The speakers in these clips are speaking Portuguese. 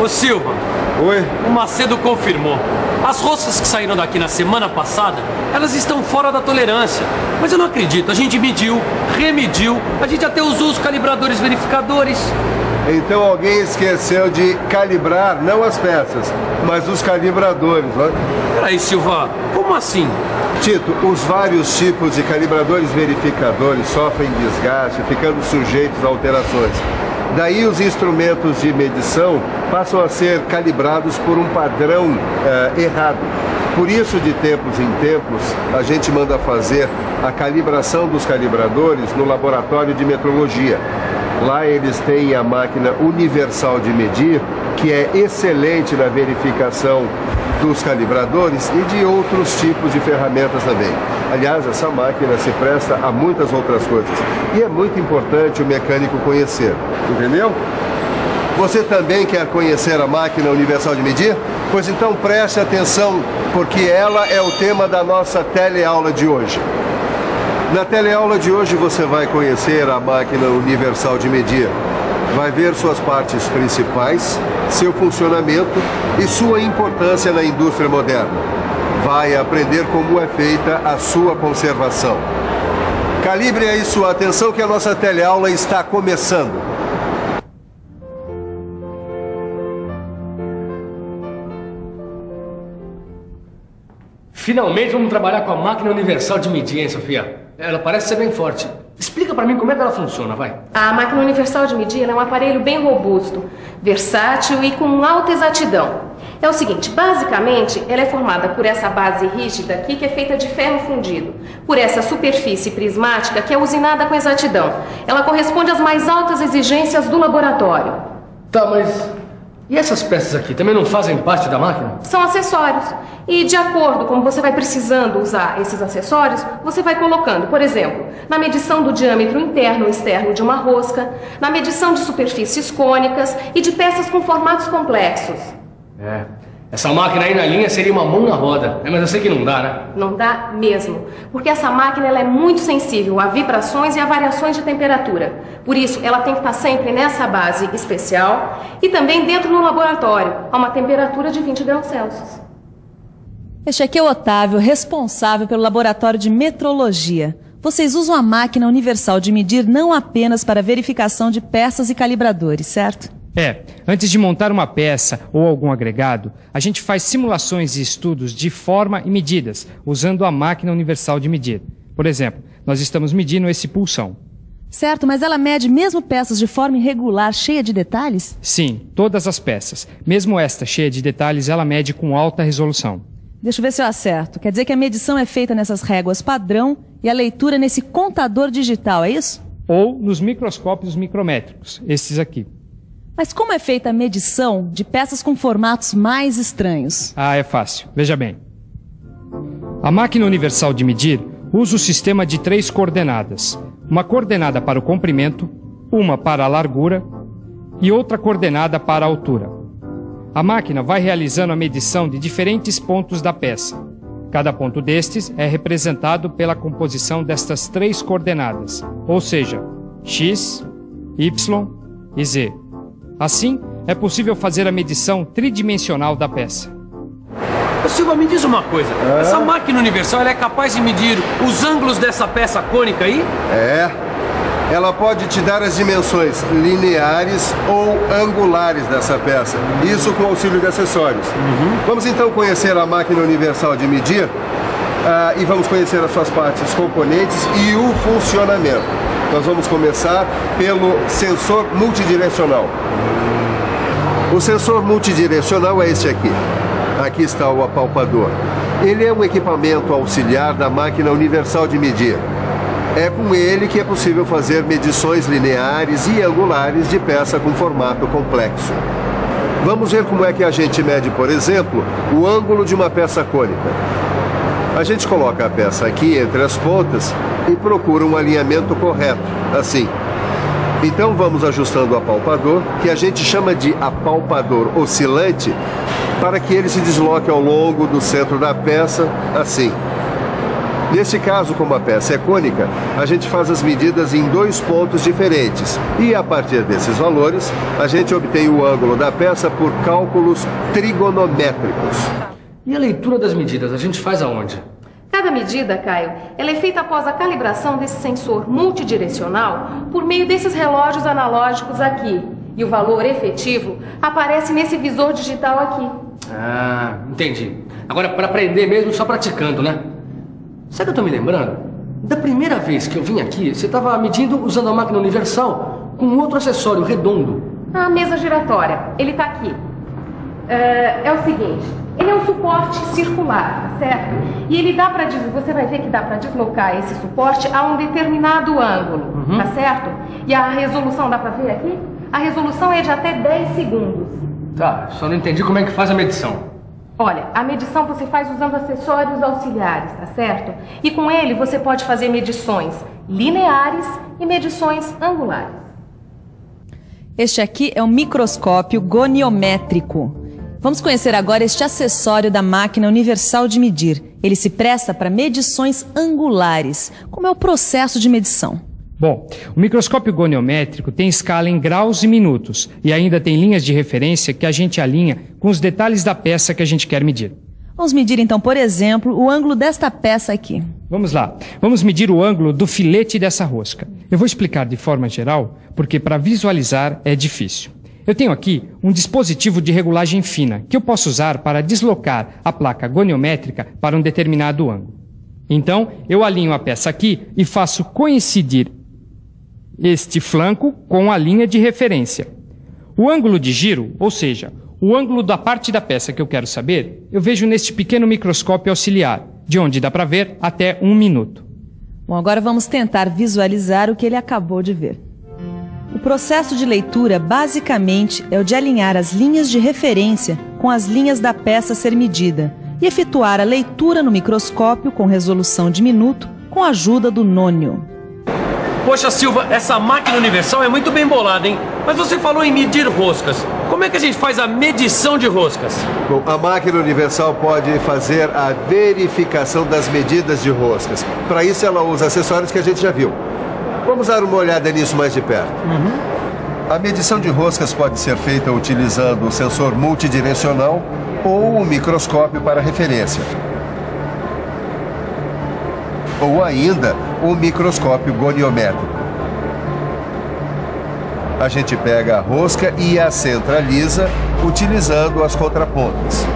Ô Silva. Oi? O Macedo confirmou. As roscas que saíram daqui na semana passada, elas estão fora da tolerância. Mas eu não acredito. A gente mediu, remediu, a gente até usou os calibradores verificadores. Então alguém esqueceu de calibrar, não as peças, mas os calibradores, né? Peraí, Silva, como assim? Tito, os vários tipos de calibradores verificadores sofrem desgaste, ficando sujeitos a alterações. Daí os instrumentos de medição passam a ser calibrados por um padrão errado. Por isso, de tempos em tempos, a gente manda fazer a calibração dos calibradores no laboratório de metrologia. Lá eles têm a máquina universal de medir, que é excelente na verificação dos calibradores e de outros tipos de ferramentas também. Aliás, essa máquina se presta a muitas outras coisas. E é muito importante o mecânico conhecer, entendeu? Você também quer conhecer a máquina universal de medir? Pois então preste atenção, porque ela é o tema da nossa teleaula de hoje. Na teleaula de hoje você vai conhecer a máquina universal de medir. Vai ver suas partes principais, seu funcionamento e sua importância na indústria moderna. Vai aprender como é feita a sua conservação. Calibre aí sua atenção que a nossa teleaula está começando. Finalmente vamos trabalhar com a máquina universal de medir, hein, Sofia? Ela parece ser bem forte. Explica pra mim como é que ela funciona, vai. A máquina universal de medir é um aparelho bem robusto, versátil e com alta exatidão. É o seguinte, basicamente, ela é formada por essa base rígida aqui, que é feita de ferro fundido, por essa superfície prismática, que é usinada com exatidão. Ela corresponde às mais altas exigências do laboratório. Tá, mas... e essas peças aqui também não fazem parte da máquina? São acessórios. E de acordo com você vai precisando usar esses acessórios, você vai colocando, por exemplo, na medição do diâmetro interno ou externo de uma rosca, na medição de superfícies cônicas e de peças com formatos complexos. Essa máquina aí na linha seria uma mão na roda, mas eu sei que não dá, né? Não dá mesmo, porque essa máquina ela é muito sensível a vibrações e a variações de temperatura. Por isso, ela tem que estar sempre nessa base especial e também dentro do laboratório, a uma temperatura de 20 graus Celsius. Este aqui é o Otávio, responsável pelo laboratório de metrologia. Vocês usam a máquina universal de medir não apenas para verificação de peças e calibradores, certo? Antes de montar uma peça ou algum agregado, a gente faz simulações e estudos de forma e medidas, usando a máquina universal de medir. Por exemplo, nós estamos medindo esse pulsão. Certo, mas ela mede mesmo peças de forma irregular, cheia de detalhes? Sim, todas as peças. Mesmo esta cheia de detalhes, ela mede com alta resolução. Deixa eu ver se eu acerto. Quer dizer que a medição é feita nessas réguas padrão e a leitura nesse contador digital, é isso? Ou nos microscópios micrométricos, esses aqui. Mas como é feita a medição de peças com formatos mais estranhos? É fácil. Veja bem. A máquina universal de medir usa o sistema de 3 coordenadas. Uma coordenada para o comprimento, uma para a largura e outra coordenada para a altura. A máquina vai realizando a medição de diferentes pontos da peça. Cada ponto destes é representado pela composição destas 3 coordenadas, ou seja, X, Y e Z. Assim, é possível fazer a medição tridimensional da peça. Silva, me diz uma coisa. Essa máquina universal ela é capaz de medir os ângulos dessa peça cônica aí? Ela pode te dar as dimensões lineares ou angulares dessa peça. Isso com auxílio de acessórios. Vamos então conhecer a máquina universal de medir e vamos conhecer as suas partes componentes e o funcionamento. Nós vamos começar pelo sensor multidirecional. O sensor multidirecional é este aqui. Aqui está o apalpador. Ele é um equipamento auxiliar da máquina universal de medir. É com ele que é possível fazer medições lineares e angulares de peça com formato complexo. Vamos ver como é que a gente mede, por exemplo, o ângulo de uma peça cônica. A gente coloca a peça aqui entre as pontas e procura um alinhamento correto, assim. Então vamos ajustando o apalpador, que a gente chama de apalpador oscilante, para que ele se desloque ao longo do centro da peça, assim. Nesse caso, como a peça é cônica, a gente faz as medidas em 2 pontos diferentes. E a partir desses valores, a gente obtém o ângulo da peça por cálculos trigonométricos. E a leitura das medidas, a gente faz aonde? Cada medida, Caio, ela é feita após a calibração desse sensor multidirecional por meio desses relógios analógicos aqui. E o valor efetivo aparece nesse visor digital aqui. Ah, entendi. Agora, para aprender mesmo, só praticando, né? Sabe o que eu tô me lembrando? Da primeira vez que eu vim aqui, você estava medindo usando a máquina universal com outro acessório redondo. A mesa giratória, ele tá aqui. É o seguinte, ele é um suporte circular, tá certo? E ele dá para você vai ver que dá para deslocar esse suporte a um determinado ângulo, tá certo? E a resolução, dá para ver aqui? A resolução é de até 10 segundos. Tá, só não entendi como é que faz a medição. Olha, a medição você faz usando acessórios auxiliares, tá certo? E com ele você pode fazer medições lineares e medições angulares. Este aqui é um microscópio goniométrico. Vamos conhecer agora este acessório da máquina universal de medir. Ele se presta para medições angulares. Como é o processo de medição? Bom, o microscópio goniométrico tem escala em graus e minutos e ainda tem linhas de referência que a gente alinha com os detalhes da peça que a gente quer medir. Vamos medir então, por exemplo, o ângulo desta peça aqui. Vamos lá. Vamos medir o ângulo do filete dessa rosca. Eu vou explicar de forma geral, porque para visualizar é difícil. Eu tenho aqui um dispositivo de regulagem fina que eu posso usar para deslocar a placa goniométrica para um determinado ângulo. Então, eu alinho a peça aqui e faço coincidir este flanco com a linha de referência. O ângulo de giro, ou seja, o ângulo da parte da peça que eu quero saber, eu vejo neste pequeno microscópio auxiliar, de onde dá para ver até 1 minuto. Bom, agora vamos tentar visualizar o que ele acabou de ver. O processo de leitura, basicamente, é o de alinhar as linhas de referência com as linhas da peça a ser medida e efetuar a leitura no microscópio com resolução de minuto com a ajuda do nônio. Poxa, Silva, essa máquina universal é muito bem bolada, hein? Mas você falou em medir roscas. Como é que a gente faz a medição de roscas? Bom, a máquina universal pode fazer a verificação das medidas de roscas. Para isso, ela usa acessórios que a gente já viu. Vamos dar uma olhada nisso mais de perto. A medição de roscas pode ser feita utilizando o sensor multidirecional ou o microscópio para referência. Ou ainda o microscópio goniométrico. A gente pega a rosca e a centraliza utilizando as contrapontas.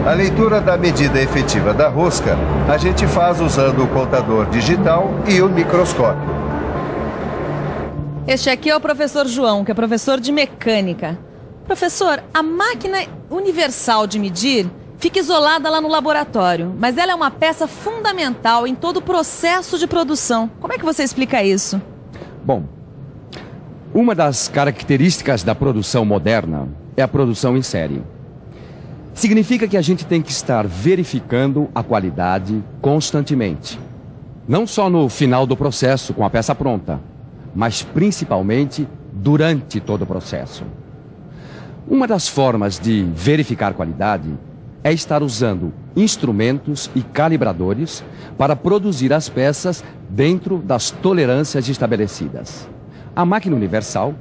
A leitura da medida efetiva da rosca a gente faz usando o contador digital e o microscópio. Este aqui é o professor João, que é professor de mecânica. Professor, a máquina universal de medir fica isolada lá no laboratório, mas ela é uma peça fundamental em todo o processo de produção. Como é que você explica isso? Bom, uma das características da produção moderna é a produção em série. Significa que a gente tem que estar verificando a qualidade constantemente. Não só no final do processo, com a peça pronta, mas principalmente durante todo o processo. Uma das formas de verificar qualidade é estar usando instrumentos e calibradores para produzir as peças dentro das tolerâncias estabelecidas. A máquina universal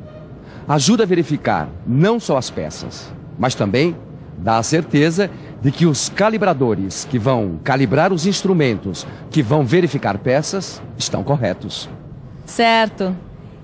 ajuda a verificar não só as peças, mas também dá a certeza de que os calibradores que vão calibrar os instrumentos, que vão verificar peças, estão corretos. Certo.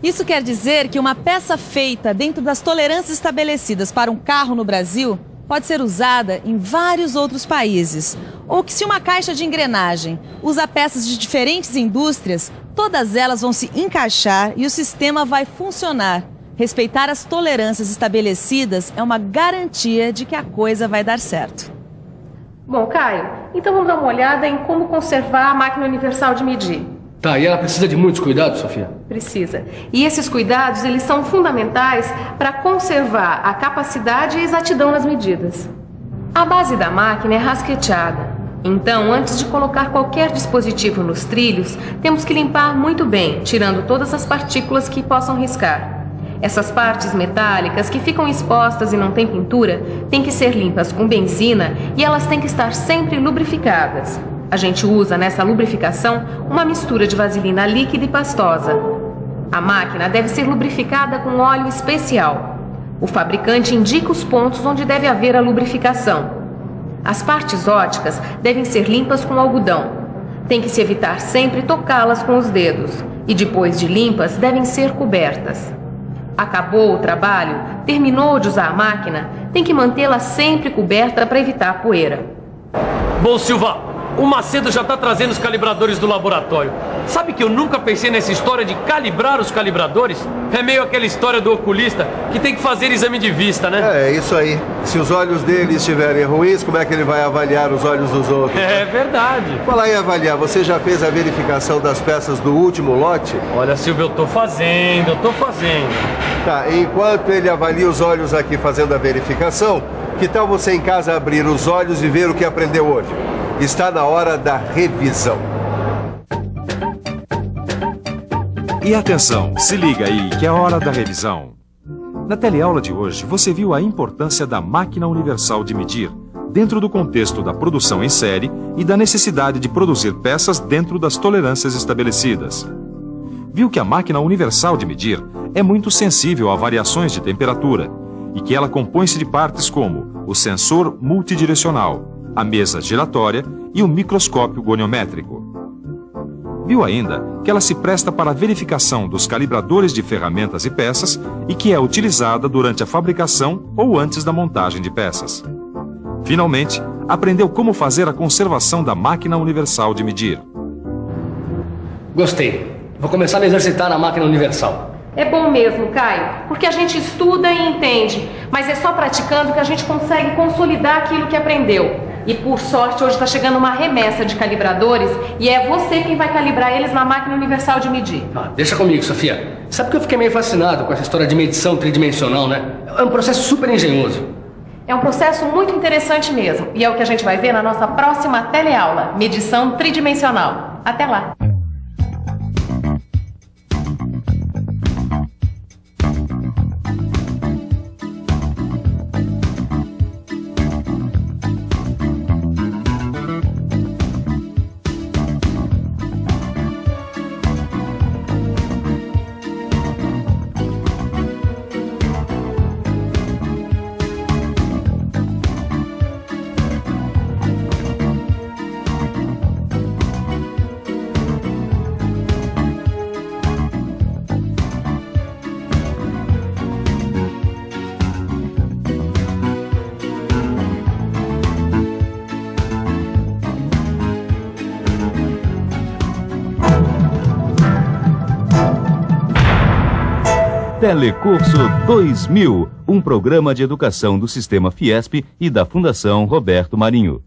Isso quer dizer que uma peça feita dentro das tolerâncias estabelecidas para um carro no Brasil pode ser usada em vários outros países. Ou que se uma caixa de engrenagem usa peças de diferentes indústrias, todas elas vão se encaixar e o sistema vai funcionar. Respeitar as tolerâncias estabelecidas é uma garantia de que a coisa vai dar certo. Bom, Caio, então vamos dar uma olhada em como conservar a máquina universal de medir. Tá, e ela precisa de muitos cuidados, Sofia? Precisa. E esses cuidados, eles são fundamentais para conservar a capacidade e a exatidão nas medidas. A base da máquina é rasqueteada. Então, antes de colocar qualquer dispositivo nos trilhos, temos que limpar muito bem, tirando todas as partículas que possam riscar. Essas partes metálicas que ficam expostas e não têm pintura têm que ser limpas com benzina e elas têm que estar sempre lubrificadas. A gente usa nessa lubrificação uma mistura de vaselina líquida e pastosa. A máquina deve ser lubrificada com óleo especial. O fabricante indica os pontos onde deve haver a lubrificação. As partes óticas devem ser limpas com algodão. Tem que se evitar sempre tocá-las com os dedos. E depois de limpas, devem ser cobertas. Acabou o trabalho, terminou de usar a máquina, tem que mantê-la sempre coberta para evitar poeira. Bom, Silva, o Macedo já está trazendo os calibradores do laboratório. Sabe que eu nunca pensei nessa história de calibrar os calibradores? É meio aquela história do oculista que tem que fazer exame de vista, né? É isso aí. Se os olhos dele estiverem ruins, como é que ele vai avaliar os olhos dos outros? É verdade. Falar em avaliar, você já fez a verificação das peças do último lote? Olha, Silvio, eu tô fazendo. Tá, enquanto ele avalia os olhos aqui fazendo a verificação, que tal você em casa abrir os olhos e ver o que aprendeu hoje? Está na hora da revisão. E atenção, se liga aí que é a hora da revisão. Na teleaula de hoje, você viu a importância da máquina universal de medir, dentro do contexto da produção em série e da necessidade de produzir peças dentro das tolerâncias estabelecidas. Viu que a máquina universal de medir é muito sensível a variações de temperatura e que ela compõe-se de partes como o sensor multidirecional, a mesa giratória e o microscópio goniométrico. Viu ainda que ela se presta para a verificação dos calibradores de ferramentas e peças e que é utilizada durante a fabricação ou antes da montagem de peças. Finalmente, aprendeu como fazer a conservação da máquina universal de medir. Gostei. Vou começar a me exercitar na máquina universal. É bom mesmo, Caio, porque a gente estuda e entende, mas é só praticando que a gente consegue consolidar aquilo que aprendeu. E por sorte, hoje está chegando uma remessa de calibradores e é você quem vai calibrar eles na máquina universal de medir. Deixa comigo, Sofia. Sabe que eu fiquei meio fascinado com essa história de medição tridimensional, né? É um processo super engenhoso. É um processo muito interessante mesmo e é o que a gente vai ver na nossa próxima teleaula, medição tridimensional. Até lá! Telecurso 2000, um programa de educação do Sistema Fiesp e da Fundação Roberto Marinho.